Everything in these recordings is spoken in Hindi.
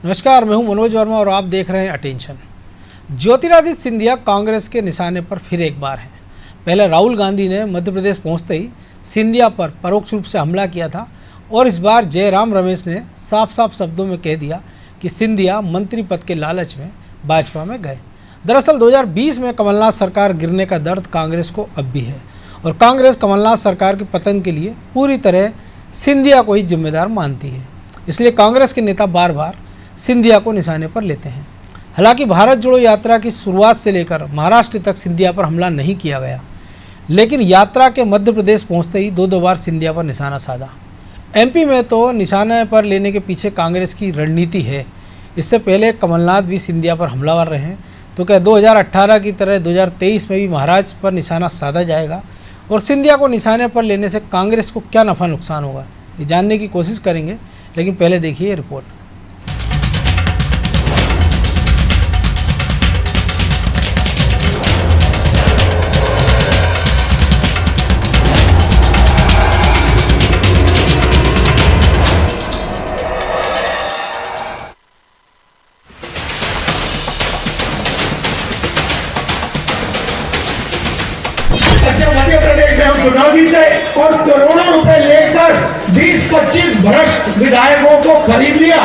नमस्कार, मैं हूं मनोज वर्मा और आप देख रहे हैं अटेंशन। ज्योतिरादित्य सिंधिया कांग्रेस के निशाने पर फिर एक बार हैं। पहले राहुल गांधी ने मध्य प्रदेश पहुंचते ही सिंधिया पर परोक्ष रूप से हमला किया था और इस बार जयराम रमेश ने साफ साफ शब्दों में कह दिया कि सिंधिया मंत्री पद के लालच में भाजपा में गए। दरअसल 2020 में कमलनाथ सरकार गिरने का दर्द कांग्रेस को अब भी है और कांग्रेस कमलनाथ सरकार के पतन के लिए पूरी तरह सिंधिया को ही जिम्मेदार मानती है। इसलिए कांग्रेस के नेता बार बार सिंधिया को निशाने पर लेते हैं। हालांकि भारत जोड़ो यात्रा की शुरुआत से लेकर महाराष्ट्र तक सिंधिया पर हमला नहीं किया गया, लेकिन यात्रा के मध्य प्रदेश पहुंचते ही दो बार सिंधिया पर निशाना साधा। एमपी में तो निशाने पर लेने के पीछे कांग्रेस की रणनीति है। इससे पहले कमलनाथ भी सिंधिया पर हमलावर रहे हैं, तो क्या 2018 की तरह 2023 में भी महाराष्ट्र पर निशाना साधा जाएगा और सिंधिया को निशाने पर लेने से कांग्रेस को क्या नफा नुकसान होगा, ये जानने की कोशिश करेंगे। लेकिन पहले देखिए ये रिपोर्ट। मध्य प्रदेश में हम चुनाव जीते और करोड़ों रुपए लेकर 20-25 भ्रष्ट विधायकों को खरीद लिया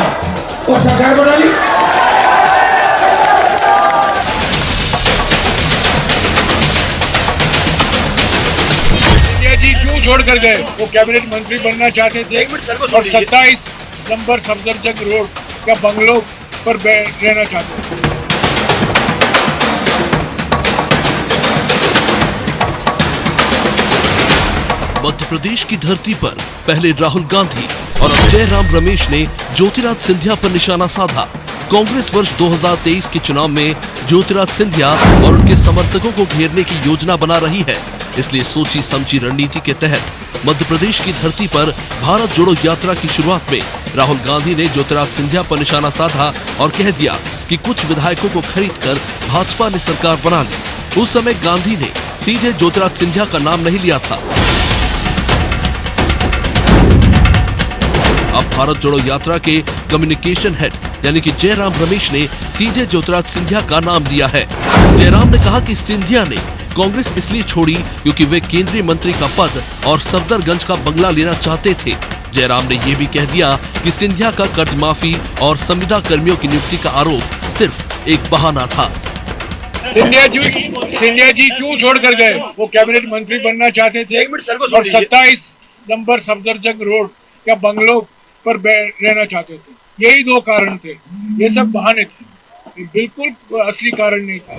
और सरकार बना ली। सिंधिया जी क्यों छोड़कर गए? वो कैबिनेट मंत्री बनना चाहते थे और 27 नंबर सफदरजंग रोड या बंगलों पर रहना चाहते थे। मध्य प्रदेश की धरती पर पहले राहुल गांधी और अब जयराम रमेश ने ज्योतिरादित्य सिंधिया पर निशाना साधा। कांग्रेस वर्ष 2023 के चुनाव में ज्योतिरादित्य सिंधिया और उनके समर्थकों को घेरने की योजना बना रही है। इसलिए सोची समझी रणनीति के तहत मध्य प्रदेश की धरती पर भारत जोड़ो यात्रा की शुरुआत में राहुल गांधी ने ज्योतिरादित्य सिंधिया पर निशाना साधा और कह दिया कि कुछ विधायकों को खरीद कर भाजपा ने सरकार बना ली। उस समय गांधी ने सीधे ज्योतिरादित्य सिंधिया का नाम नहीं लिया था। अब भारत जोड़ो यात्रा के कम्युनिकेशन हेड यानी कि जयराम रमेश ने सीधे ज्योतिरादित्य सिंधिया का नाम लिया है। जयराम ने कहा कि सिंधिया ने कांग्रेस इसलिए छोड़ी क्योंकि वे केंद्रीय मंत्री का पद और सफदरगंज का बंगला लेना चाहते थे। जयराम ने ये भी कह दिया कि सिंधिया का कर्ज माफी और संविदा कर्मियों की नियुक्ति का आरोप सिर्फ एक बहाना था। सिंधिया जी क्यों छोड़कर गए? वो कैबिनेट मंत्री बनना चाहते थे और 27 नंबर सफदरजंग रोड या बंगलों पर रहना चाहते थे। यही दो कारण थे, ये सब बहाने थे, बिल्कुल असली कारण नहीं था।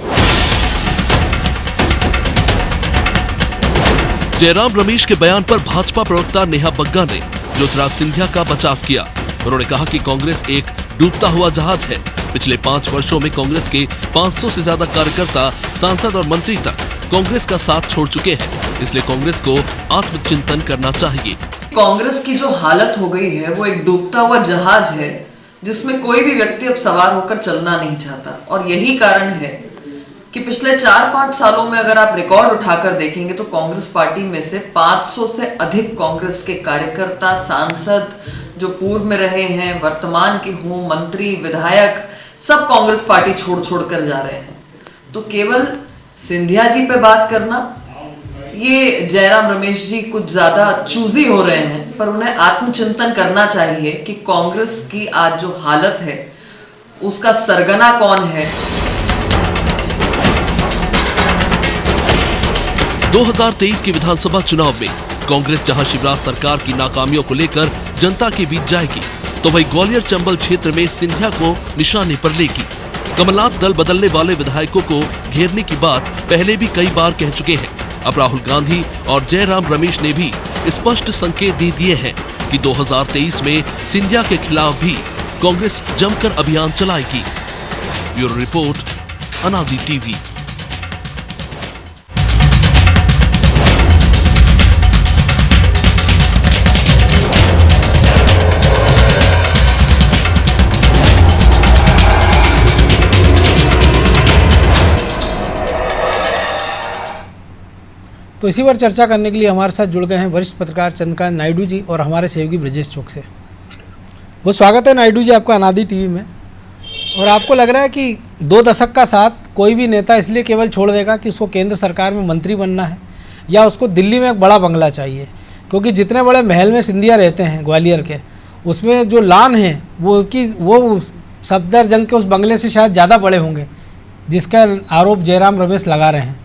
जयराम रमेश के बयान पर भाजपा प्रवक्ता नेहा बग्गा ने ज्योतिरादित्य सिंधिया का बचाव किया। उन्होंने कहा कि कांग्रेस एक डूबता हुआ जहाज है। पिछले 5 वर्षों में कांग्रेस के 500 से ज्यादा कार्यकर्ता, सांसद और मंत्री तक कांग्रेस का साथ छोड़ चुके हैं। इसलिए कांग्रेस को आत्मचिंतन करना चाहिए। कांग्रेस की जो हालत हो गई है वो एक डूबता हुआ जहाज है जिसमें कोई भी व्यक्ति अब सवार होकर चलना नहीं चाहता। और यही कारण है कि पिछले 4-5 सालों में अगर आप रिकॉर्ड उठाकर देखेंगे तो कांग्रेस पार्टी में से 500 से अधिक कांग्रेस के कार्यकर्ता, सांसद जो पूर्व में रहे हैं, वर्तमान के हों, मंत्री, विधायक, सब कांग्रेस पार्टी छोड़ कर जा रहे हैं। तो केवल सिंधिया जी पे बात करना, ये जयराम रमेश जी कुछ ज्यादा चूजी हो रहे हैं, पर उन्हें आत्मचिंतन करना चाहिए कि कांग्रेस की आज जो हालत है उसका सरगना कौन है। 2023 के विधानसभा चुनाव में कांग्रेस जहां शिवराज सरकार की नाकामियों को लेकर जनता के बीच जाएगी, तो वही ग्वालियर चंबल क्षेत्र में सिंधिया को निशाने पर लेगी। कमलनाथ दल बदलने वाले विधायकों को घेरने की बात पहले भी कई बार कह चुके हैं। अब राहुल गांधी और जयराम रमेश ने भी स्पष्ट संकेत दे दिए हैं कि 2023 में सिंधिया के खिलाफ भी कांग्रेस जमकर अभियान चलाएगी। ब्यूरो रिपोर्ट, अनादि टीवी। तो इसी पर चर्चा करने के लिए हमारे साथ जुड़ गए हैं वरिष्ठ पत्रकार चंद्रकांत नायडू जी और हमारे सहयोगी ब्रजेश चौक से। वो स्वागत है नायडू जी आपका अनादि टीवी में। और आपको लग रहा है कि 2 दशक का साथ कोई भी नेता इसलिए केवल छोड़ देगा कि उसको केंद्र सरकार में मंत्री बनना है, या उसको दिल्ली में एक बड़ा बंगला चाहिए? क्योंकि जितने बड़े महल में सिंधिया रहते हैं ग्वालियर के, उसमें जो लान है वो सफदरजंग के उस बंगले से शायद ज़्यादा बड़े होंगे, जिसका आरोप जयराम रमेश लगा रहे हैं।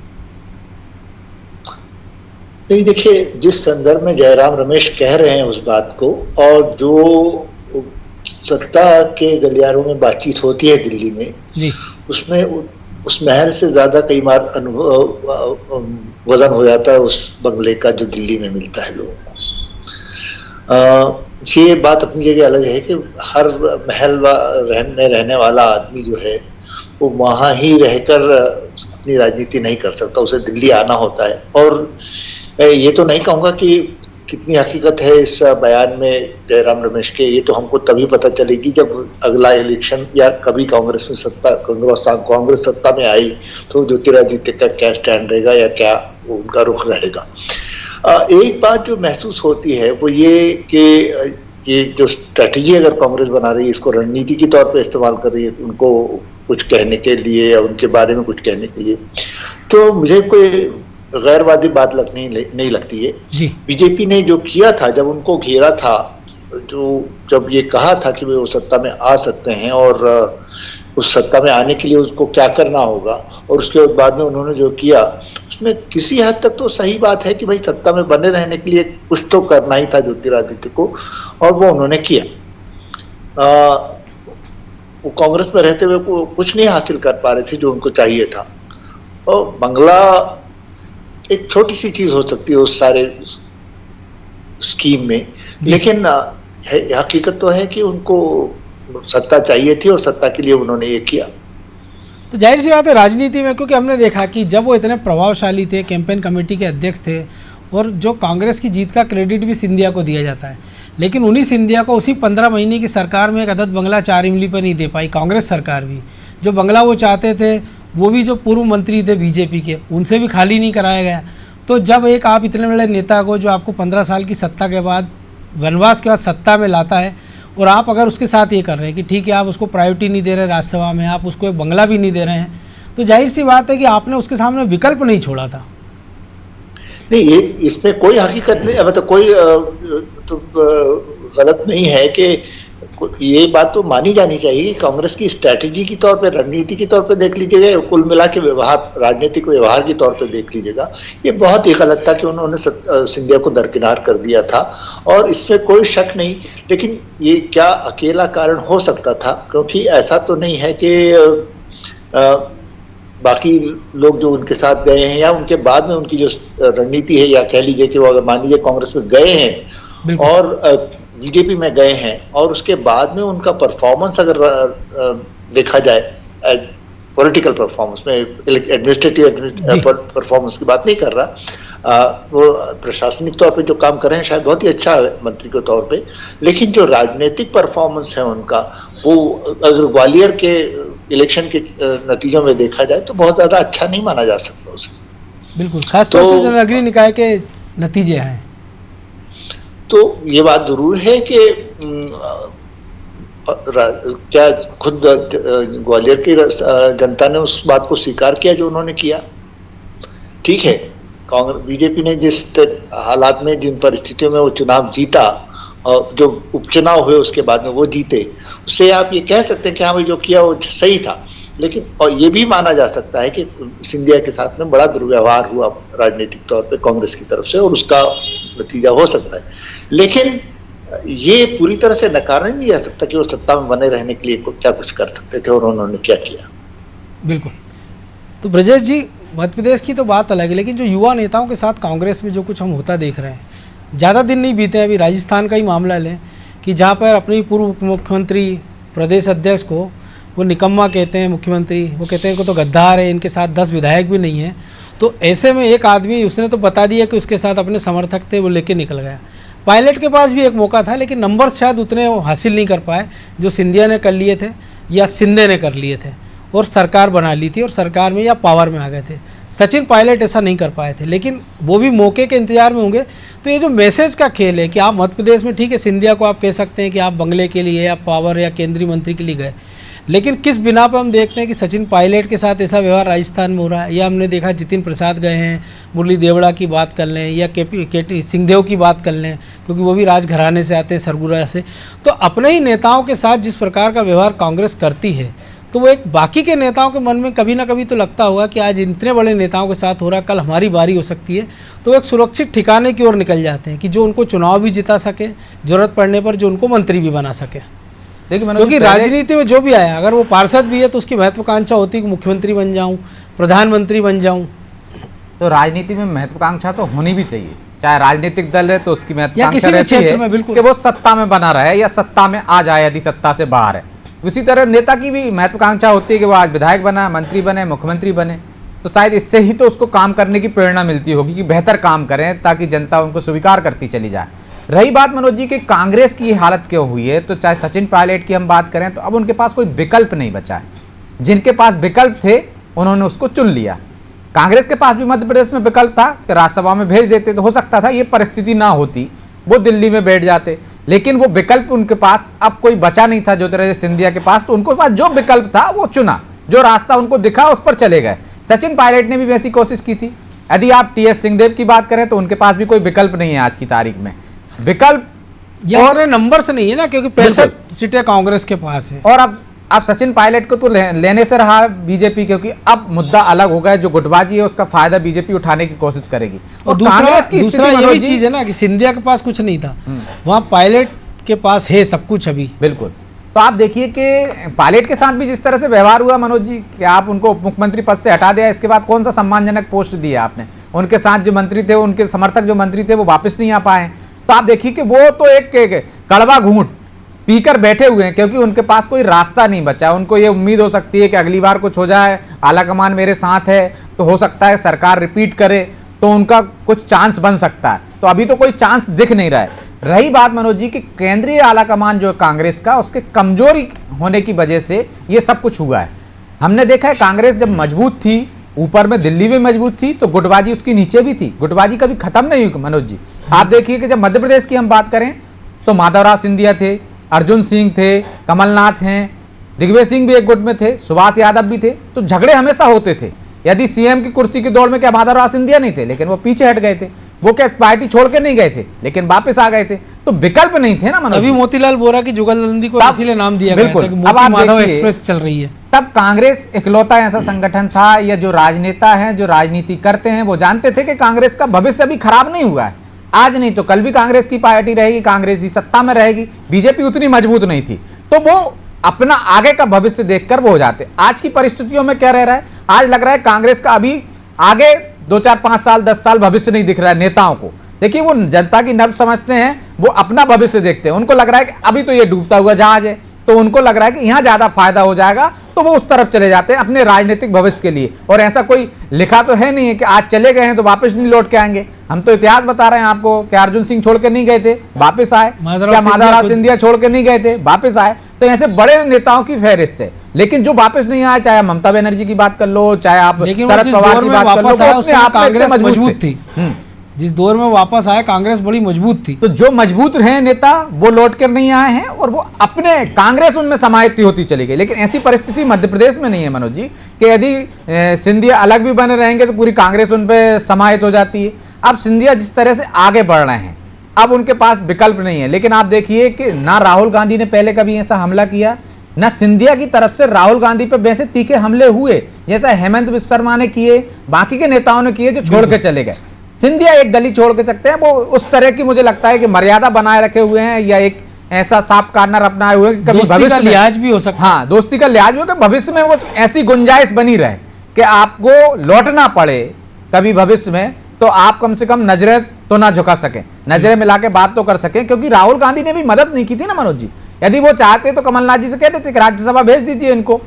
नहीं, देखिए, जिस संदर्भ में जयराम रमेश कह रहे हैं उस बात को, और जो सत्ता के गलियारों में बातचीत होती है दिल्ली में जी, उसमें उस महल से ज्यादा कई बार वजन हो जाता है उस बंगले का जो दिल्ली में मिलता है लोगों को। ये बात अपनी जगह अलग है कि हर महल में रहने वाला आदमी जो है वो वहाँ ही रहकर अपनी राजनीति नहीं कर सकता, उसे दिल्ली आना होता है। और मैं ये तो नहीं कहूँगा कि कितनी हकीकत है इस बयान में जयराम रमेश के, ये तो हमको तभी पता चलेगी जब अगला इलेक्शन या कभी कांग्रेस सत्ता में आई तो ज्योतिरादित्य का क्या स्टैंड रहेगा या क्या उनका रुख रहेगा। एक बात जो महसूस होती है वो ये कि ये जो स्ट्रैटेजी अगर कांग्रेस बना रही है, इसको रणनीति के तौर पे इस्तेमाल कर रही है उनको कुछ कहने के लिए या उनके बारे में कुछ कहने के लिए, तो मुझे कोई गैरवादी बात नहीं लगती है। बीजेपी ने जो किया था, जब उनको घेरा था, जब ये कहा था कि वो सत्ता में आ सकते हैं और उस सत्ता में आने के लिए उसको क्या करना होगा, और उसके बाद में उन्होंने जो किया उसमें किसी हद तक तो सही बात है कि भाई सत्ता में बने रहने के लिए कुछ तो करना ही था ज्योतिरादित्य को, और वो उन्होंने किया। वो कांग्रेस में रहते हुए कुछ नहीं हासिल कर पा रहे थे जो उनको चाहिए था, और बंगला एक छोटी सी चीज हो सकती है उस सारे स्कीम में, लेकिन हकीकत तो है कि उनको सत्ता चाहिए थी और सत्ता के लिए उन्होंने ये किया। तो जाहिर सी बात है राजनीति में, क्योंकि हमने देखा कि जब वो इतने प्रभावशाली थे, कैंपेन कमेटी के अध्यक्ष थे, और जो कांग्रेस की जीत का क्रेडिट भी सिंधिया को दिया जाता है, लेकिन उन्हीं सिंधिया को उसी 15 महीने की सरकार में एक अदद बंगला 4 इमली पर नहीं दे पाई कांग्रेस सरकार भी। जो बंगला वो चाहते थे वो भी जो पूर्व मंत्री थे बीजेपी के, उनसे भी खाली नहीं कराया गया। तो जब एक आप इतने बड़े नेता को, जो आपको 15 साल की सत्ता के बाद, वनवास के बाद सत्ता में लाता है, और आप अगर उसके साथ ये कर रहे हैं कि ठीक है आप उसको प्रायोरिटी नहीं दे रहे राज्यसभा में, आप उसको एक बंगला भी नहीं दे रहे हैं, तो जाहिर सी बात है कि आपने उसके सामने विकल्प नहीं छोड़ा था। नहीं, ये इसमें कोई हकीकत नहीं, मतलब कोई गलत नहीं है कि ये बात तो मानी जानी चाहिए कि कांग्रेस की स्ट्रैटेजी के तौर पे, रणनीति के तौर पे देख लीजिएगा, कुल मिला के व्यवहार, राजनीतिक व्यवहार के तौर पे देख लीजिएगा, ये बहुत ही गलत था कि उन्होंने सिंधिया को दरकिनार कर दिया था, और इसमें कोई शक नहीं। लेकिन ये क्या अकेला कारण हो सकता था? क्योंकि ऐसा तो नहीं है कि बाकी लोग जो उनके साथ गए हैं या उनके बाद में उनकी जो रणनीति है, या कह लीजिए कि वो अगर मान लीजिए कांग्रेस में गए हैं और बीजेपी में गए हैं, और उसके बाद में उनका परफॉर्मेंस अगर देखा जाए, पॉलिटिकल परफॉर्मेंस में, एडमिनिस्ट्रेटिव परफॉर्मेंस की बात नहीं कर रहा, वो प्रशासनिक तौर पे जो काम कर रहे हैं शायद बहुत ही अच्छा है मंत्री के तौर पे, लेकिन जो राजनीतिक परफॉर्मेंस है उनका, वो अगर ग्वालियर के इलेक्शन के नतीजों में देखा जाए तो बहुत ज़्यादा अच्छा नहीं माना जा सकता उसे। बिल्कुल, खासतौर से जो नगरीय निकाय के नतीजे हैं, तो ये बात जरूर है कि क्या खुद ग्वालियर की जनता ने उस बात को स्वीकार किया जो उन्होंने किया। ठीक है, कांग्रेस बीजेपी ने जिस हालात में, जिन परिस्थितियों में वो चुनाव जीता, और जो उपचुनाव हुए उसके बाद में वो जीते, उससे आप ये कह सकते हैं कि हाँ भाई जो किया वो सही था। लेकिन और ये भी माना जा सकता है कि सिंधिया के साथ में बड़ा दुर्व्यवहार हुआ राजनीतिक तौर पे कांग्रेस की तरफ से, और उसका नतीजा हो सकता है। लेकिन ये पूरी तरह से नकारा नहीं जा सकता कि वो सत्ता में बने रहने के लिए क्या कुछ कर सकते थे और उन्होंने क्या किया। बिल्कुल। तो ब्रजेश जी, मध्य प्रदेश की तो बात अलग है, लेकिन जो युवा नेताओं के साथ कांग्रेस में जो कुछ हम होता देख रहे हैं, ज़्यादा दिन नहीं बीते, अभी राजस्थान का ही मामला लें कि जहाँ पर अपनी पूर्व मुख्यमंत्री प्रदेश अध्यक्ष को वो निकम्मा कहते हैं मुख्यमंत्री, वो कहते हैं कि तो गद्दार है, इनके साथ 10 विधायक भी नहीं हैं। तो ऐसे में एक आदमी, उसने तो बता दिया कि उसके साथ अपने समर्थक थे, वो लेके निकल गया। पायलट के पास भी एक मौका था, लेकिन नंबर शायद उतने हासिल नहीं कर पाए जो सिंधिया ने कर लिए थे या शिंदे ने कर लिए थे, और सरकार बना ली थी और सरकार में या पावर में आ गए थे। सचिन पायलट ऐसा नहीं कर पाए थे, लेकिन वो भी मौके के इंतजार में होंगे। तो ये जो मैसेज का खेल है कि आप मध्य प्रदेश में, ठीक है सिंधिया को आप कह सकते हैं कि आप बंगले के लिए या पावर या केंद्रीय मंत्री के लिए गए, लेकिन किस बिना पर हम देखते हैं कि सचिन पायलट के साथ ऐसा व्यवहार राजस्थान में हो रहा है, या हमने देखा जितिन प्रसाद गए हैं, मुरली देवड़ा की बात कर लें, या के सिंहदेव की बात कर लें, क्योंकि वो भी राजघराने से आते हैं, सरगुजा से। तो अपने ही नेताओं के साथ जिस प्रकार का व्यवहार कांग्रेस करती है, तो वो एक बाकी के नेताओं के मन में कभी ना कभी तो लगता होगा कि आज इतने बड़े नेताओं के साथ हो रहा है, कल हमारी बारी हो सकती है। तो वो एक सुरक्षित ठिकाने की ओर निकल जाते हैं कि जो उनको चुनाव भी जिता सके, जरूरत पड़ने पर जो उनको मंत्री भी बना सके। देखिए क्योंकि राजनीति में जो भी आया, अगर वो पार्षद भी है तो उसकी महत्वाकांक्षा होती है कि मुख्यमंत्री बन जाऊं, प्रधानमंत्री बन जाऊं। तो राजनीति में महत्वाकांक्षा तो होनी भी चाहिए, चाहे राजनीतिक दल है तो उसकी या महत्वाकांक्षा किसी भी रहती क्षेत्र है में, बिल्कुल। कि वो सत्ता में बना रहे या सत्ता में आ जाए यदि सत्ता से बाहर है। उसी तरह नेता की भी महत्वाकांक्षा होती है कि वो आज विधायक बना, मंत्री बने, मुख्यमंत्री बने, तो शायद इससे ही तो उसको काम करने की प्रेरणा मिलती होगी कि बेहतर काम करें ताकि जनता उनको स्वीकार करती चली जाए। रही बात मनोज जी कि कांग्रेस की ये हालत क्यों हुई है, तो चाहे सचिन पायलट की हम बात करें तो अब उनके पास कोई विकल्प नहीं बचा है। जिनके पास विकल्प थे उन्होंने उसको चुन लिया। कांग्रेस के पास भी मध्य प्रदेश में विकल्प था कि राज्यसभा में भेज देते तो हो सकता था ये परिस्थिति ना होती, वो दिल्ली में बैठ जाते, लेकिन वो विकल्प उनके पास अब कोई बचा नहीं था ज्योतिरादित्य सिंधिया के पास। तो उनके पास जो विकल्प था वो चुना, जो रास्ता उनको दिखा उस पर चले गए। सचिन पायलट ने भी वैसी कोशिश की थी। यदि आप टीएस सिंहदेव की बात करें तो उनके पास भी कोई विकल्प नहीं है आज की तारीख में। विकल्प और नंबर से नहीं है ना, क्योंकि 65 सीटें कांग्रेस के पास है। और अब सचिन पायलट को तो लेने से रहा बीजेपी, क्योंकि अब मुद्दा अलग हो गया। जो गुटबाजी है उसका फायदा बीजेपी उठाने की कोशिश करेगी। और दूसरा ये भी चीज है ना कि सिंधिया के पास कुछ नहीं था, वहां पायलट के पास है सब कुछ अभी। बिल्कुल। तो आप देखिए कि पायलट के साथ भी जिस तरह से व्यवहार हुआ मनोज जी, कि आप उनको उप मुख्यमंत्री पद से हटा दिया, इसके बाद कौन सा सम्मानजनक पोस्ट दिया आपने। उनके साथ जो मंत्री थे, उनके समर्थक जो मंत्री थे वो वापस नहीं आ पाए। तो आप देखिए कि वो तो एक कड़वा घूंट पीकर बैठे हुए हैं, क्योंकि उनके पास कोई रास्ता नहीं बचा। उनको ये उम्मीद हो सकती है कि अगली बार कुछ हो जाए, आलाकमान मेरे साथ है, तो हो सकता है सरकार रिपीट करे तो उनका कुछ चांस बन सकता है। तो अभी तो कोई चांस दिख नहीं रहा है। रही बात मनोज जी कि केंद्रीय आलाकमान जो कांग्रेस का, उसके कमजोरी होने की वजह से ये सब कुछ हुआ है। हमने देखा है कांग्रेस जब मजबूत थी, ऊपर में दिल्ली में मजबूत थी, तो गुटबाजी उसकी नीचे भी थी। गुटबाजी कभी खत्म नहीं हुई मनोज जी। आप देखिए कि जब मध्य प्रदेश की हम बात करें तो माधवराव सिंधिया थे, अर्जुन सिंह थे, कमलनाथ हैं, दिग्विजय सिंह भी एक गुट में थे, सुभाष यादव भी थे। तो झगड़े हमेशा होते थे। यदि सीएम की कुर्सी की दौड़ में क्या माधवराव सिंधिया नहीं थे, लेकिन वो पीछे हट गए थे। वो क्या पार्टी छोड़ के नहीं गए थे, लेकिन वापस आ गए थे। तो विकल्प नहीं थे ना मनोज। अभी मोतीलाल बोरा की जुगलबंदी को इसीलिए नाम दिया गया था कि अब आप माधव देखिए, एक्सप्रेस चल रही है। तब कांग्रेस इकलौता ऐसा संगठन था, या जो राजनेता हैं, जो राजनीति करते हैं, वो जानते थे कि कांग्रेस का भविष्य अभी खराब नहीं हुआ है। आज नहीं तो कल भी कांग्रेस की पार्टी रहेगी, कांग्रेस ही सत्ता में रहेगी। बीजेपी उतनी मजबूत नहीं थी, तो वो अपना आगे का भविष्य देखकर वो हो जाते। आज की परिस्थितियों में क्या रह रहा है, आज लग रहा है कांग्रेस का अभी आगे 2, 4, 5 साल 10 साल भविष्य नहीं दिख रहा है नेताओं को। देखिए वो जनता की नब्ज समझते हैं, वो अपना भविष्य देखते हैं। उनको लग रहा है कि अभी तो ये डूबता हुआ जहाज है, तो उनको लग रहा है कि यहाँ ज्यादा फायदा हो जाएगा, तो वो उस तरफ चले जाते हैं अपने राजनीतिक भविष्य के लिए। और ऐसा कोई लिखा तो है नहीं है कि आज चले गए हैं तो वापस नहीं लौट के आएंगे। हम तो इतिहास बता रहे हैं आपको कि अर्जुन सिंह छोड़ के नहीं गए थे, वापस आए। क्या माधवराव सिंधिया छोड़ के नहीं गए थे, वापस आए। तो ऐसे बड़े नेताओं की फहरिस्त है, लेकिन जो वापस नहीं आए, चाहे ममता बनर्जी की बात कर लो, चाहे आप शरद पवार की बात कर लो, अपने आप में कांग्रेस मजबूत थी। जिस दौर में वापस आए कांग्रेस बड़ी मजबूत थी। तो जो मजबूत रहे नेता वो लौट कर नहीं आए हैं, और वो अपने कांग्रेस उनमें समाहित होती चली गई। लेकिन ऐसी परिस्थिति मध्य प्रदेश में नहीं है मनोज जी कि यदि सिंधिया अलग भी बने रहेंगे तो पूरी कांग्रेस उन पर समाहित हो जाती है। अब सिंधिया जिस तरह से आगे बढ़ रहे हैं, अब उनके पास विकल्प नहीं है। लेकिन आप देखिए कि ना राहुल गांधी ने पहले कभी ऐसा हमला किया, ना सिंधिया की तरफ से राहुल गांधी पर वैसे तीखे हमले हुए जैसा हेमंत बिस्वा शर्मा ने किए, बाकी के नेताओं ने किए जो छोड़ के चले गए। सिंधिया एक गली छोड़ के सकते हैं, वो उस तरह की मुझे लगता है कि मर्यादा बनाए रखे हुए हैं, या एक ऐसा साफ कार्नर अपनाए हुए हैं कि कभी भविष्य में लिहाज भी हो सकता है। हाँ, दोस्ती का लिहाज भी हो कि भविष्य में वो ऐसी गुंजाइश बनी रहे कि आपको लौटना पड़े कभी भविष्य में, तो आप कम से कम नजरें तो ना झुका सके, नजरें मिला के बात तो कर सके। क्योंकि राहुल गांधी ने भी मदद नहीं की थी ना मनोज जी। यदि वो चाहते तो कमलनाथ जी से कहते थे कि राज्यसभा भेज दीजिए इनको।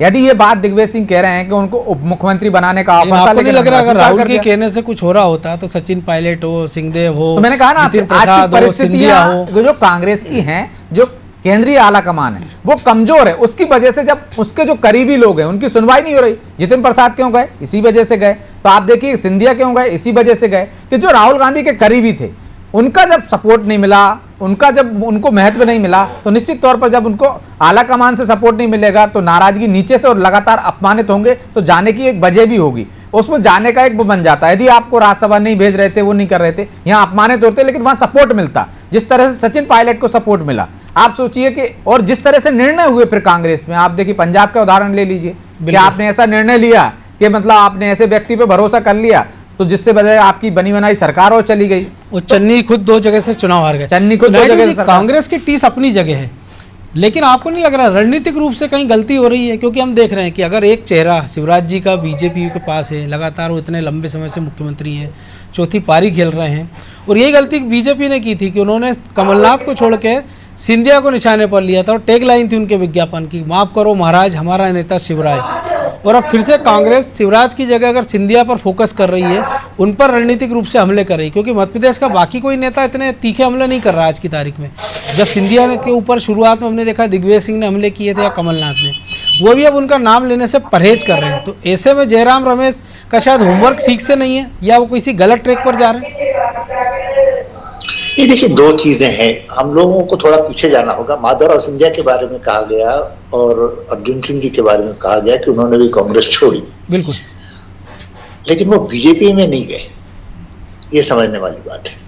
यदि ये बात दिग्विजय सिंह कह रहे हैं कि उनको उप मुख्यमंत्री बनाने का ऑफर था, लेकिन लग रहा है अगर राहुल के कहने से कुछ हो रहा होता तो सचिन पायलट हो, सिंहदेव हो, तो मैंने कहा ना आज की परिस्थितियां जो कांग्रेस की हैं, जो केंद्रीय आला कमान है वो कमजोर है। उसकी वजह से जब उसके जो करीबी लोग हैं उनकी सुनवाई नहीं हो रही। जितिन प्रसाद क्यों गए, इसी वजह से गए। तो आप देखिए सिंधिया क्यों गए, इसी वजह से गए कि जो राहुल गांधी के करीबी थे उनका जब सपोर्ट नहीं मिला, उनका जब उनको महत्व नहीं मिला तो निश्चित तौर पर जब उनको आला कमान से सपोर्ट नहीं मिलेगा तो नाराजगी नीचे से और लगातार अपमानित होंगे, तो जाने की एक वजह भी होगी, उसमें जाने का एक वो बन जाता है। यदि आपको राज्यसभा नहीं भेज रहे थे, वो नहीं कर रहे थे, यहाँ अपमानित होते, लेकिन वहां सपोर्ट मिलता, जिस तरह से सचिन पायलट को सपोर्ट मिला। आप सोचिए कि और जिस तरह से निर्णय हुए फिर कांग्रेस में, आप देखिए पंजाब का उदाहरण ले लीजिए कि आपने ऐसा निर्णय लिया कि मतलब आपने ऐसे व्यक्ति पे भरोसा कर लिया तो जिससे बजाय आपकी बनी बनाई सरकार और चली गई। वो चन्नी खुद 2 जगह से चुनाव हार गए। चन्नी खुद 2 जगह से। कांग्रेस की टीस अपनी जगह है, लेकिन आपको नहीं लग रहा रणनीतिक रूप से कहीं गलती हो रही है? क्योंकि हम देख रहे हैं कि अगर एक चेहरा शिवराज जी का बीजेपी के पास है, लगातार वो इतने लंबे समय से मुख्यमंत्री हैं, चौथी पारी खेल रहे हैं, और यही गलती बीजेपी ने की थी कि उन्होंने कमलनाथ को छोड़ के सिंधिया को निशाने पर लिया था, और टैग लाइन थी उनके विज्ञापन की, माफ़ करो महाराज हमारा नेता शिवराज। और अब फिर से कांग्रेस शिवराज की जगह अगर सिंधिया पर फोकस कर रही है, उन पर रणनीतिक रूप से हमले कर रही है, क्योंकि मध्य प्रदेश का बाकी कोई नेता इतने तीखे हमले नहीं कर रहा आज की तारीख में। जब सिंधिया के ऊपर शुरुआत में हमने देखा दिग्विजय सिंह ने हमले किए थे या कमलनाथ ने, वो भी अब उनका नाम लेने से परहेज कर रहे हैं। तो ऐसे में जयराम रमेश का शायद होमवर्क ठीक से नहीं है, या वो किसी गलत ट्रैक पर जा रहे हैं। ये देखिए 2 चीजें हैं, हम लोगों को थोड़ा पीछे जाना होगा। माधवराव सिंधिया के बारे में कहा गया और अर्जुन सिंह जी के बारे में कहा गया कि उन्होंने भी कांग्रेस छोड़ी, बिल्कुल, लेकिन वो बीजेपी में नहीं गए, ये समझने वाली बात है।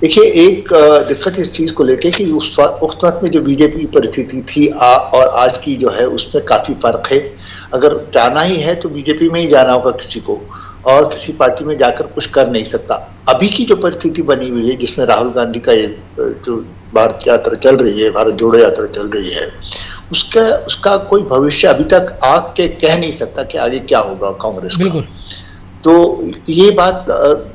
देखिए एक दिक्कत इस चीज को लेके कि उस वक्त में जो बीजेपी की परिस्थिति थी और आज की जो है उसमें काफी फर्क है। अगर जाना ही है तो बीजेपी में ही जाना होगा किसी को, और किसी पार्टी में जाकर कुछ कर नहीं सकता। अभी की जो परिस्थिति बनी हुई है जिसमें राहुल गांधी का ये जो भारत यात्रा चल रही है, भारत जोड़ो यात्रा चल रही है, उसका कोई भविष्य अभी तक आग के कह नहीं सकता कि आगे क्या होगा कांग्रेस का। बिल्कुल। तो ये बात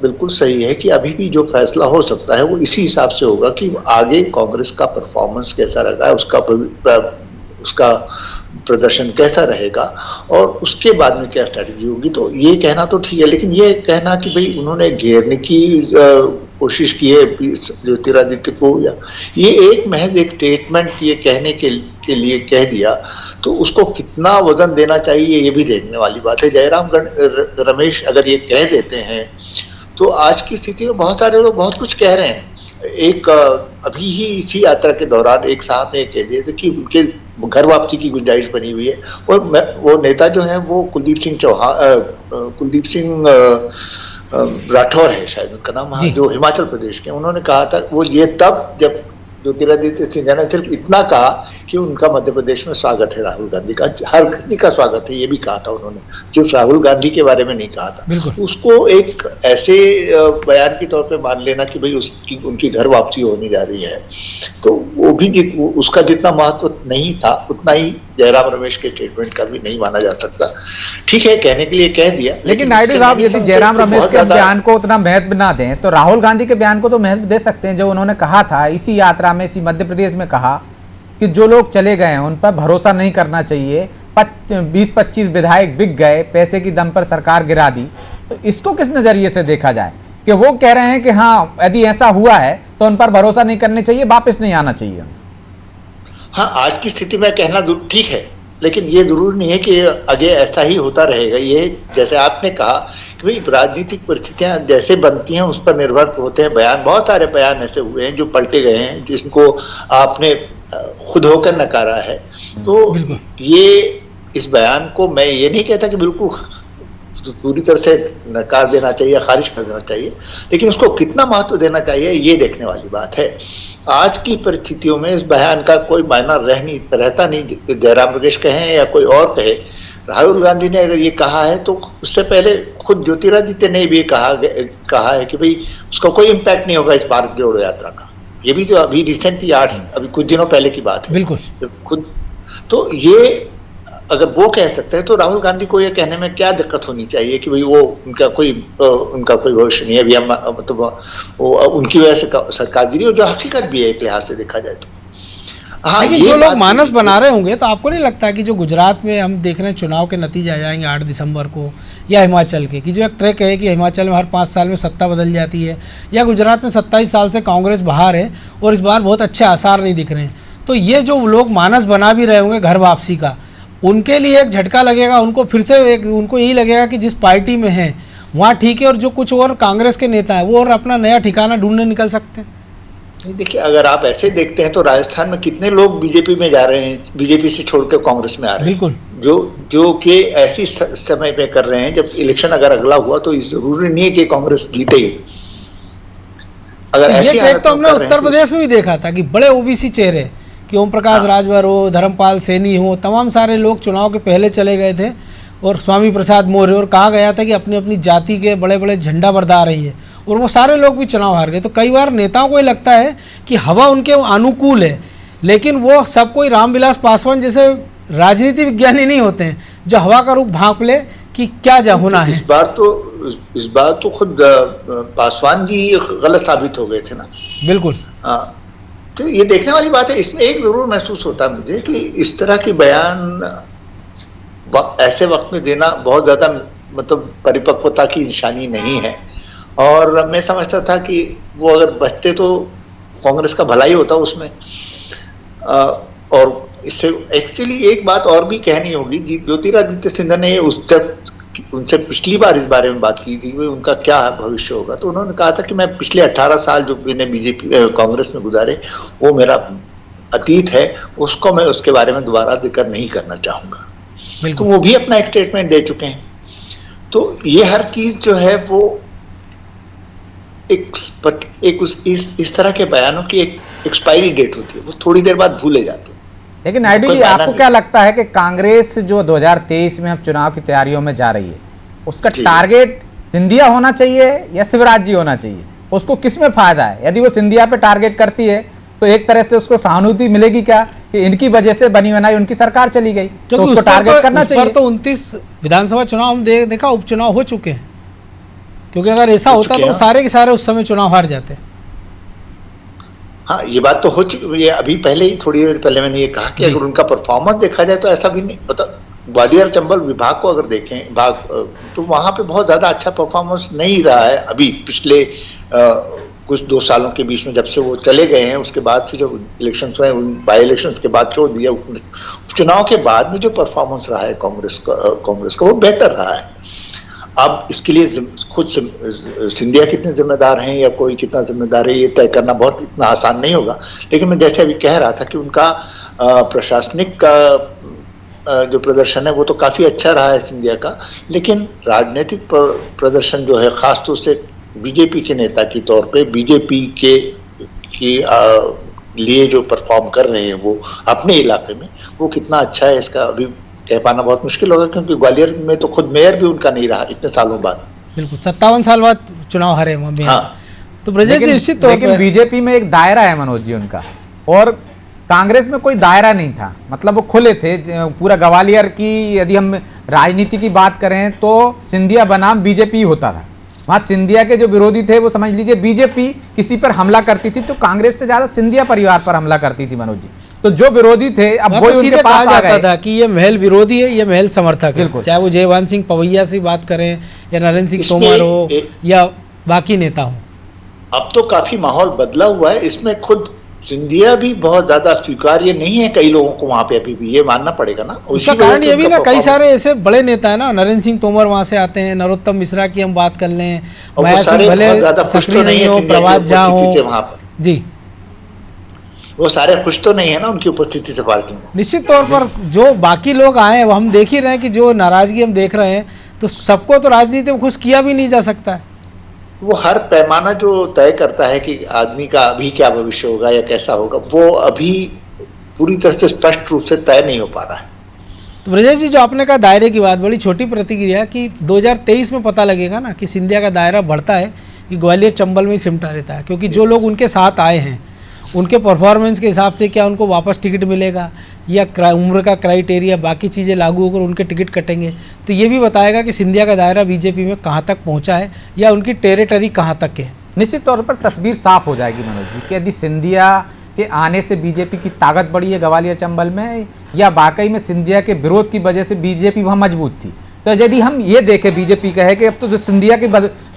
बिल्कुल सही है कि अभी भी जो फैसला हो सकता है वो इसी हिसाब से होगा कि आगे कांग्रेस का परफॉर्मेंस कैसा रहा है, उसका प्रदर्शन कैसा रहेगा और उसके बाद में क्या स्ट्रैटेजी होगी। तो ये कहना तो ठीक है, लेकिन ये कहना कि भाई उन्होंने घेरने की कोशिश की है ज्योतिरादित्य को, या ये एक महज एक स्टेटमेंट ये कहने के लिए कह दिया, तो उसको कितना वजन देना चाहिए ये भी देखने वाली बात है। जयराम रमेश अगर ये कह देते हैं तो आज की स्थिति में बहुत सारे लोग बहुत कुछ कह रहे हैं। एक अभी ही इसी यात्रा के दौरान एक साहब ने कह दिया था कि उनके घर वापसी की गुंजाइश बनी हुई है, और वो नेता जो है वो कुलदीप सिंह राठौर है शायद उनका नाम, जो हिमाचल प्रदेश के, उन्होंने कहा था वो ये तब जब ज्योतिरादित्य सिंधिया ने सिर्फ इतना कहा कि उनका मध्य प्रदेश में स्वागत है राहुल गांधी का, हर किसी का स्वागत है, ये भी कहा था उन्होंने, सिर्फ राहुल गांधी के बारे में नहीं कहा था। उसको एक ऐसे बयान के तौर पे मान लेना कि भाई उनकी घर वापसी होने जा रही है, तो वो भी उसका जितना महत्व नहीं था उतना ही जयराम रमेश के स्टेटमेंट का भी नहीं माना जा सकता। ठीक है, कहने के लिए कह दिया, लेकिन नायडू साहब यदि जयराम रमेश के बयान को उतना महत्व ना दें तो राहुल गांधी के बयान को तो महत्व दे सकते हैं। जो उन्होंने कहा था इसी यात्रा में, इसी मध्य प्रदेश में कहा कि जो लोग चले गए हैं उन पर भरोसा नहीं करना चाहिए, 20-25 विधायक बिक गए, पैसे की दम पर सरकार गिरा दी। तो इसको किस नजरिए से देखा जाए कि वो कह रहे हैं कि हाँ यदि ऐसा हुआ है तो उन पर भरोसा नहीं करना चाहिए, वापस नहीं आना चाहिए। हाँ, आज की स्थिति में कहना ठीक है, लेकिन ये जरूर नहीं है कि आगे ऐसा ही होता रहेगा। ये जैसे आपने कहा कि भाई राजनीतिक परिस्थितियां जैसे बनती हैं उस पर निर्भर होते हैं बयान। बहुत सारे बयान ऐसे हुए हैं जो पलटे गए हैं, जिनको आपने खुद होकर नकारा है। तो ये इस बयान को मैं ये नहीं कहता कि बिल्कुल पूरी तरह से नकार देना चाहिए, खारिज कर देना चाहिए, लेकिन उसको कितना महत्व देना चाहिए ये देखने वाली बात है। आज की परिस्थितियों में इस बयान का कोई मायना रहता नहीं। जयराम रमेश कहें या कोई और कहे, राहुल गांधी ने अगर ये कहा है तो उससे पहले खुद ज्योतिरादित्य ने भी कहा है कि भाई उसका कोई इम्पैक्ट नहीं होगा इस भारत जोड़ो यात्रा का। ये भी तो अभी रिसेंटली अभी कुछ दिनों पहले की बात है। बिल्कुल खुद तो ये अगर वो कह सकते हैं तो राहुल गांधी को ये कहने में क्या दिक्कत होनी चाहिए कि भाई वो उनका कोई भविष्य नहीं है अभी, मतलब वो उनकी वजह से सरकार गिरी, और जो हकीकत भी है एक लिहाज से देखा जाए तो। हाँ, लेकिन जो लोग मानस बना रहे होंगे तो आपको नहीं लगता कि जो गुजरात में हम देख रहे हैं चुनाव के नतीजे आ जाएंगे 8 दिसंबर को, या हिमाचल के, कि जो एक ट्रैक है कि हिमाचल में हर 5 साल में सत्ता बदल जाती है, या गुजरात में 27 साल से कांग्रेस बाहर है और इस बार बहुत अच्छे आसार नहीं दिख रहे हैं, तो ये जो लोग मानस बना भी रहे होंगे घर वापसी का, उनके लिए एक झटका लगेगा, उनको फिर से उनको यही लगेगा कि जिस पार्टी में है वहाँ ठीक है, और जो कुछ और कांग्रेस के नेता है वो और अपना नया ठिकाना ढूंढने निकल सकते हैं। नहीं, देखिए, अगर आप ऐसे देखते हैं तो राजस्थान में कितने लोग बीजेपी में जा रहे हैं, बीजेपी से छोड़कर कांग्रेस में आ रहे हैं। बिल्कुल। जो कि ऐसी समय पे कर रहे हैं जब इलेक्शन अगर अगला हुआ तो जरूरी नहीं है कि कांग्रेस जीते ही। अगर ये ऐसी ट्रेंड तो हमने हालत में कर रहे उत्तर हैं तो प्रदेश में भी देखा था कि बड़े ओबीसी चेहरे कि ओम प्रकाश राजभर हो, धर्मपाल सैनी हो, तमाम सारे लोग चुनाव के पहले चले गए थे और स्वामी प्रसाद मौर्य, और कहा गया था कि अपनी अपनी जाति के बड़े बड़े झंडा बरदार रही है, और वो सारे लोग भी चुनाव हार गए। तो कई बार नेताओं को ये लगता है कि हवा उनके अनुकूल है, लेकिन वो सब कोई रामविलास पासवान जैसे राजनीति विज्ञानी नहीं होते हैं जो हवा का रूप भांप ले कि क्या होना है। इस बार तो खुद पासवान जी गलत साबित हो गए थे ना। बिल्कुल। तो ये देखने वाली बात है। इसमें एक जरूर महसूस होता है मुझे कि इस तरह के बयान ऐसे वक्त में देना बहुत ज्यादा मतलब परिपक्वता की निशानी नहीं है, और मैं समझता था कि वो अगर बचते तो कांग्रेस का भला ही होता उसमें। और इससे एक्चुअली एक बात और भी कहनी होगी, ज्योतिरादित्य सिंधिया ने उनसे पिछली बार इस बारे में बात की थी कि उनका क्या भविष्य होगा, तो उन्होंने कहा था कि मैं पिछले 18 साल जो मैंने बीजेपी कांग्रेस में गुजारे वो मेरा अतीत है, उसको मैं उसके बारे में दोबारा जिक्र नहीं करना चाहूँगा। तो वो भी अपना एक स्टेटमेंट दे चुके हैं। तो ये हर चीज जो है वो इस तरह के बयानों की एक एक्सपायरी डेट होती है, वो थोड़ी देर बाद भूले जाते हैं। लेकिन नायडू जी, आपको क्या लगता है कि कांग्रेस जो 2023 में अब चुनाव की तैयारियों में जा रही है, उसका टारगेट सिंधिया होना चाहिए या शिवराज जी होना चाहिए? उसको किस में फायदा है? यदि वो सिंधिया पे टारगेट करती है तो एक तरह से उसको सहानुभूति मिलेगी क्या कि इनकी वजह से बनी बनाई उनकी सरकार चली गई, तो उसको टारगेट करना चाहिए। तो 29 विधानसभा चुनाव हम देखा, उपचुनाव हो चुके हैं, क्योंकि अगर ऐसा होता तो सारे के सारे उस समय चुनाव हार जाते। हाँ, ये बात तो हो चुकी है। अभी पहले ही थोड़ी देर पहले मैंने ये कहा कि अगर उनका परफॉर्मेंस देखा जाए तो ऐसा भी नहीं, मतलब ग्वालियर चंबल विभाग को अगर देखें तो वहां पे बहुत ज्यादा अच्छा परफॉर्मेंस नहीं रहा है अभी पिछले कुछ 2 सालों के बीच में, जब से वो चले गए हैं। उसके बाद से जो इलेक्शन हुए, बाई इलेक्शन के बाद छोड़ दिया, चुनाव के बाद में जो परफॉर्मेंस रहा है कांग्रेस का वो बेहतर रहा है। अब इसके लिए खुद सिंधिया कितने जिम्मेदार हैं या कोई कितना जिम्मेदार है ये तय करना बहुत इतना आसान नहीं होगा। लेकिन मैं जैसे अभी कह रहा था कि उनका प्रशासनिक का जो प्रदर्शन है वो तो काफ़ी अच्छा रहा है सिंधिया का, लेकिन राजनीतिक प्रदर्शन जो है खासतौर से बीजेपी के नेता के तौर पे बीजेपी के लिए जो परफॉर्म कर रहे हैं वो अपने इलाके में, वो कितना अच्छा है इसका अभी कह पाना बहुत मुश्किल होगा, क्योंकि ग्वालियर में तो खुद मेयर भी उनका नहीं रहा इतने सालों बाद। बिल्कुल, 57 साल बाद चुनाव हारे वहाँ। हाँ। तो ब्रजेश जी निश्चित तौर पर बीजेपी में एक दायरा है मनोज जी उनका, और कांग्रेस में कोई दायरा नहीं था, मतलब वो खुले थे। पूरा ग्वालियर की यदि हम राजनीति की बात करें तो सिंधिया बनाम बीजेपी होता था। वहाँ सिंधिया के जो विरोधी थे वो समझ लीजिए बीजेपी किसी पर हमला करती थी तो कांग्रेस से ज्यादा सिंधिया परिवार पर हमला करती थी मनोज जी। तो जो विरोधी थे अब वो उनके पास आ गए था कि ये महल विरोधी है, ये महल समर्थक है, चाहे वो जयवंत सिंह पवैया से बात करें या नरेंद्र सिंह तोमर हो या बाकी नेता हो। अब तो काफी माहौल बदला हुआ है, इसमें खुद सिंधिया भी बहुत ज्यादा स्वीकार्य नहीं है कई लोगों को वहां पे, अभी भी ये मानना पड़ेगा ना। उसका कारण ये भी ना, कई सारे ऐसे बड़े नेता है ना, नरेंद्र सिंह तोमर वहां से आते हैं, नरोत्तम मिश्रा की हम बात कर लें, माया सिंह भले सक्रिय नहीं हो, प्रभात झा हो जी, वो सारे खुश तो नहीं है ना उनकी उपस्थिति से पार्टी में। निश्चित तौर पर जो बाकी लोग आए वो हम देख ही रहे हैं कि जो नाराजगी हम देख रहे हैं, तो सबको तो राजनीति में खुश किया भी नहीं जा सकता है। वो हर पैमाना जो तय करता है कि आदमी का अभी क्या भविष्य होगा या कैसा होगा, वो अभी पूरी तरह से स्पष्ट रूप से तय नहीं हो पा रहा है। तो ब्रजेश जी, जो आपने कहा दायरे की बात, बड़ी छोटी प्रतिक्रिया कि 2023 में पता लगेगा ना कि सिंधिया का दायरा बढ़ता है कि ग्वालियर चंबल में ही सिमटा रहता है, क्योंकि जो लोग उनके साथ आए हैं उनके परफॉर्मेंस के हिसाब से क्या उनको वापस टिकट मिलेगा या उम्र का क्राइटेरिया बाकी चीज़ें लागू होकर उनके टिकट कटेंगे, तो ये भी बताएगा कि सिंधिया का दायरा बीजेपी में कहाँ तक पहुँचा है या उनकी टेरिटरी कहाँ तक है। निश्चित तौर पर तस्वीर साफ हो जाएगी मनोज जी कि यदि सिंधिया के आने से बीजेपी की ताकत बढ़ी है ग्वालियर चंबल में, या वाकई में सिंधिया के विरोध की वजह से बीजेपी वहाँ मजबूत थी। तो यदि हम ये देखें, बीजेपी कहे कि अब तो जो सिंधिया के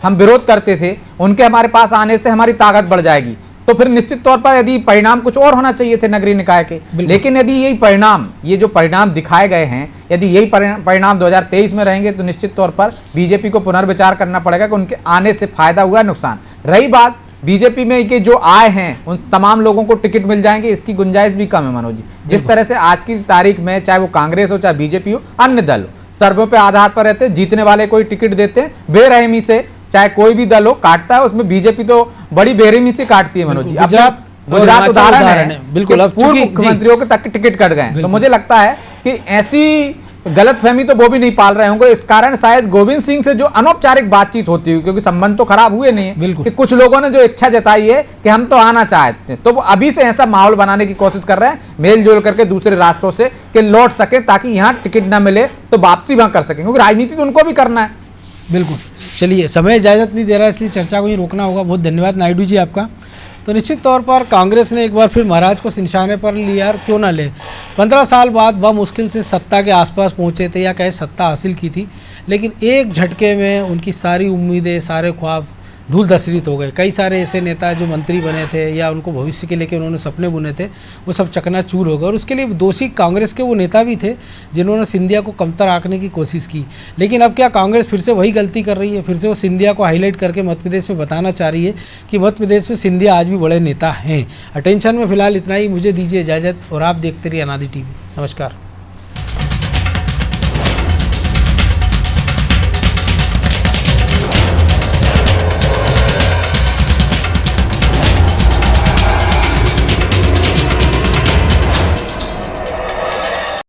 हम विरोध करते थे उनके हमारे पास आने से हमारी ताकत बढ़ जाएगी, तो फिर निश्चित तौर पर यदि परिणाम कुछ और होना चाहिए थे नगरीय निकाय के, लेकिन यदि यही परिणाम, ये जो परिणाम दिखाए गए हैं, यदि यही परिणाम 2023 में रहेंगे तो निश्चित तौर पर बीजेपी को पुनर्विचार करना पड़ेगा कि उनके आने से फायदा हुआ नुकसान। रही बात बीजेपी में के जो आए हैं उन तमाम लोगों को टिकट मिल जाएंगे, इसकी गुंजाइश भी कम है मनोज जी। जिस तरह से आज की तारीख में चाहे वो कांग्रेस हो चाहे बीजेपी हो, अन्य दल हो, सर्वे पे आधार पर रहते हैं, जीतने वाले कोई टिकट देते हैं बेरहमी से, चाहे कोई भी दल हो काटता है, उसमें बीजेपी तो बड़ी बेरहमी से काटती है मनोज जी। गुजरात उदाहरण है, बिल्कुल, अब पूर्व मुख्यमंत्रियों के तक टिकट कट गए। तो मुझे लगता है कि ऐसी गलतफहमी तो वो भी नहीं पाल रहे होंगे। इस कारण शायद गोविंद सिंह से जो अनौपचारिक बातचीत होती हुई, क्योंकि संबंध तो खराब हुए नहीं है, कि कुछ लोगों ने जो इच्छा जताई है कि हम तो आना चाहते हैं, तो वो अभी से ऐसा माहौल बनाने की कोशिश कर रहे हैं मेल जोल करके दूसरे राष्ट्रों से कि लौट सके, ताकि यहाँ टिकट ना मिले तो वापसी वहां कर सके, क्योंकि राजनीति तो उनको भी करना है। बिल्कुल। चलिए, समय इजाज़त नहीं दे रहा है, इसलिए चर्चा को ही रोकना होगा। बहुत धन्यवाद नायडू जी आपका। तो निश्चित तौर पर कांग्रेस ने एक बार फिर महाराज को निशाने पर लिया, और क्यों ना ले। 15 साल बाद मुश्किल से सत्ता के आसपास पहुंचे थे, या कहे सत्ता हासिल की थी, लेकिन एक झटके में उनकी सारी उम्मीदें, सारे ख्वाब धूल धसरित हो गए। कई सारे ऐसे नेता जो मंत्री बने थे या उनको भविष्य के लेकर उन्होंने सपने बुने थे, वो सब चकनाचूर हो गए। और उसके लिए दोषी कांग्रेस के वो नेता भी थे जिन्होंने सिंधिया को कमतर आंकने की कोशिश की। लेकिन अब क्या कांग्रेस फिर से वही गलती कर रही है? फिर से वो सिंधिया को हाईलाइट करके मध्य प्रदेश में बताना चाह रही है कि मध्य प्रदेश में सिंधिया आज भी बड़े नेता हैं। अटेंशन में फिलहाल इतना ही। मुझे दीजिए इजाज़त, और आप देखते रहिए अनादि टीवी। नमस्कार।